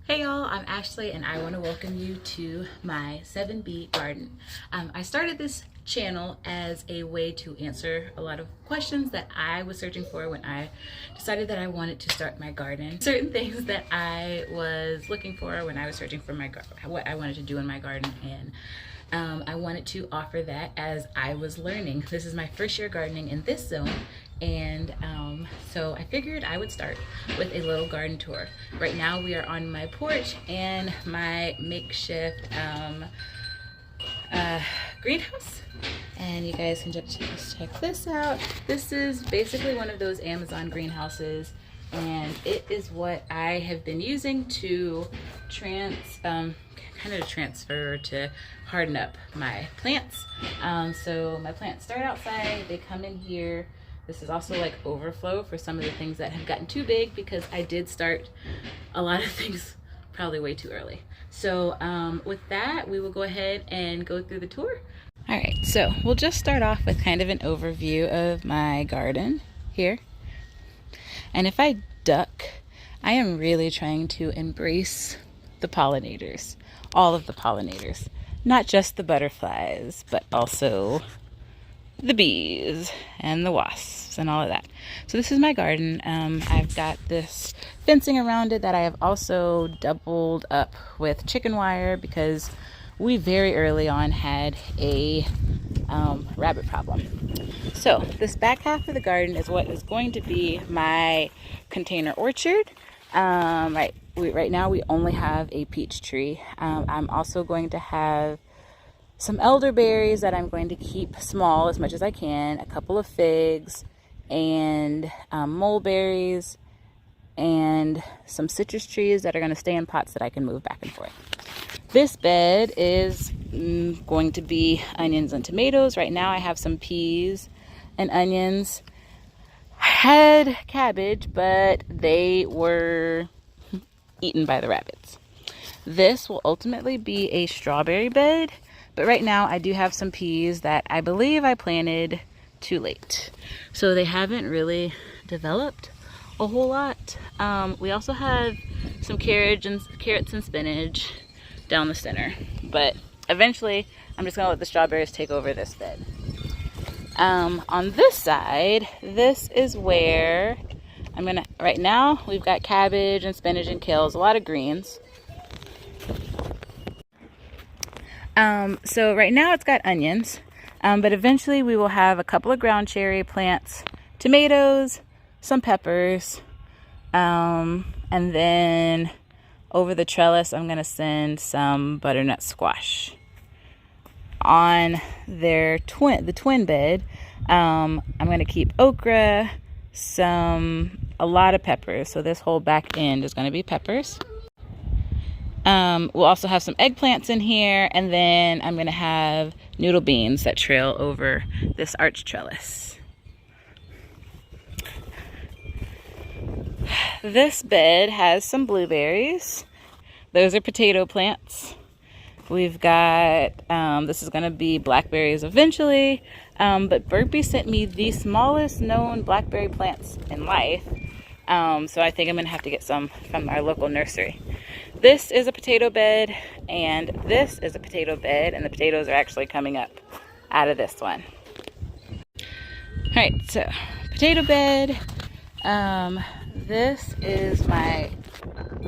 Hey y'all, I'm Ashley and I want to welcome you to my 7B garden. I started this channel as a way to answer a lot of questions that I was searching for when I decided that I wanted to start my garden. Certain things that I was looking for when I was searching for what I wanted to do in my garden, and I wanted to offer that as I was learning. This is my first year gardening in this zone, and so I figured I would start with a little garden tour. Right now we are on my porch and my makeshift greenhouse, and you guys can just check this out. This is basically one of those Amazon greenhouses, and it is what I have been using to transfer to harden up my plants. So my plants start outside, they come in here. This is also like overflow for some of the things that have gotten too big, because I did start a lot of things probably way too early. So with that, we will go ahead and go through the tour. All right, so we'll just start off with kind of an overview of my garden here. And if I duck, I am really trying to embrace the pollinators, all of the pollinators, not just the butterflies, but also the bees and the wasps and all of that. So this is my garden. I've got this fencing around it that I have also doubled up with chicken wire, because we very early on had a rabbit problem. So this back half of the garden is what is going to be my container orchard. Right now we only have a peach tree. I'm also going to have some elderberries that I'm going to keep small as much as I can, a couple of figs, and mulberries, and some citrus trees that are going to stay in pots that I can move back and forth. This bed is going to be onions and tomatoes. Right now I have some peas and onions. I had cabbage, but they were eaten by the rabbits. This will ultimately be a strawberry bed, but right now I do have some peas that I believe I planted too late, so they haven't really developed a whole lot. We also have some carrots and spinach down the center, but eventually I'm just gonna let the strawberries take over this bed. On this side, this is where right now we've got cabbage and spinach and kales, a lot of greens. So right now it's got onions, but eventually we will have a couple of ground cherry plants, tomatoes, some peppers, and then over the trellis I'm going to send some butternut squash. On the twin bed, I'm going to keep okra, a lot of peppers. So this whole back end is going to be peppers. We'll also have some eggplants in here, and then I'm going to have noodle beans that trail over this arch trellis. This bed has some blueberries. Those are potato plants. We've got, this is going to be blackberries eventually, but Burpee sent me the smallest known blackberry plants in life, so I think I'm going to have to get some from our local nursery. This is a potato bed, and this is a potato bed, and the potatoes are actually coming up out of this one. All right, so potato bed. This is my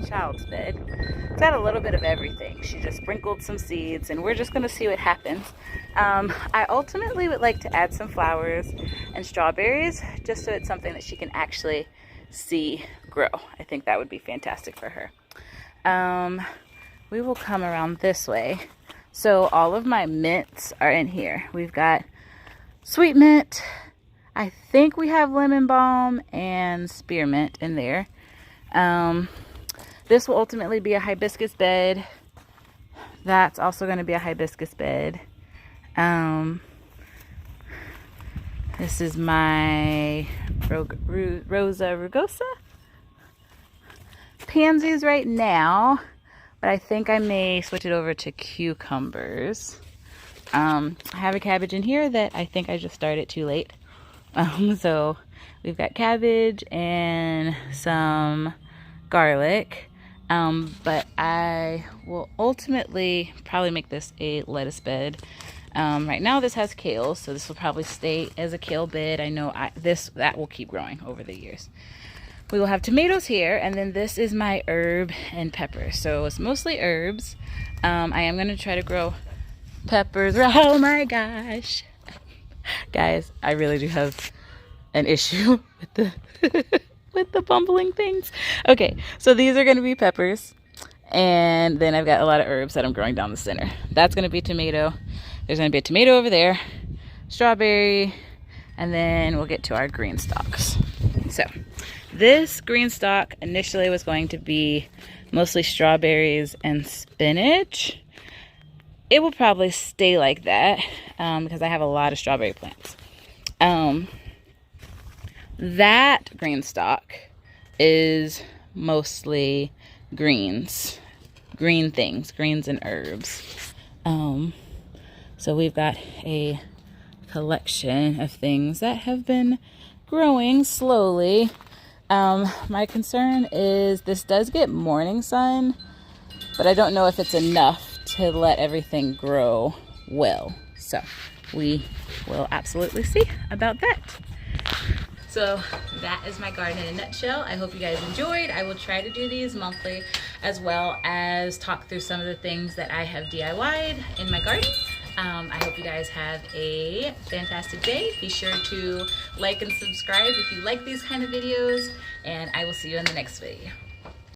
child's bed. It's got a little bit of everything. She just sprinkled some seeds, and we're just going to see what happens. I ultimately would like to add some flowers and strawberries, just so it's something that she can actually see grow. I think that would be fantastic for her. We will come around this way. So all of my mints are in here. We've got sweet mint. I think we have lemon balm and spearmint in there. This will ultimately be a hibiscus bed. That's also going to be a hibiscus bed. This is my Rosa rugosa. Pansies right now, but I think I may switch it over to cucumbers. I have a cabbage in here that I think I just started too late. So we've got cabbage and some garlic. But I will ultimately probably make this a lettuce bed. Right now this has kale, so this will probably stay as a kale bed. I know that will keep growing over the years. We will have tomatoes here, and then this is my herb and pepper. So it's mostly herbs. I am gonna try to grow peppers. Oh my gosh. Guys, I really do have an issue with the with the bumbling things. Okay, so these are gonna be peppers. And then I've got a lot of herbs that I'm growing down the center. That's gonna be tomato. There's gonna be a tomato over there, strawberry, and then we'll get to our green stalks. So this green stalk initially was going to be mostly strawberries and spinach. It will probably stay like that because I have a lot of strawberry plants. That green stalk is mostly greens, green things, greens and herbs. So we've got a collection of things that have been growing slowly. My concern is this does get morning sun, but I don't know if it's enough to let everything grow well. So we will absolutely see about that. So that is my garden in a nutshell. I hope you guys enjoyed. I will try to do these monthly, as well as talk through some of the things that I have DIY'd in my garden. I hope you guys have a fantastic day. Be sure to like and subscribe if you like these kind of videos, and I will see you in the next video.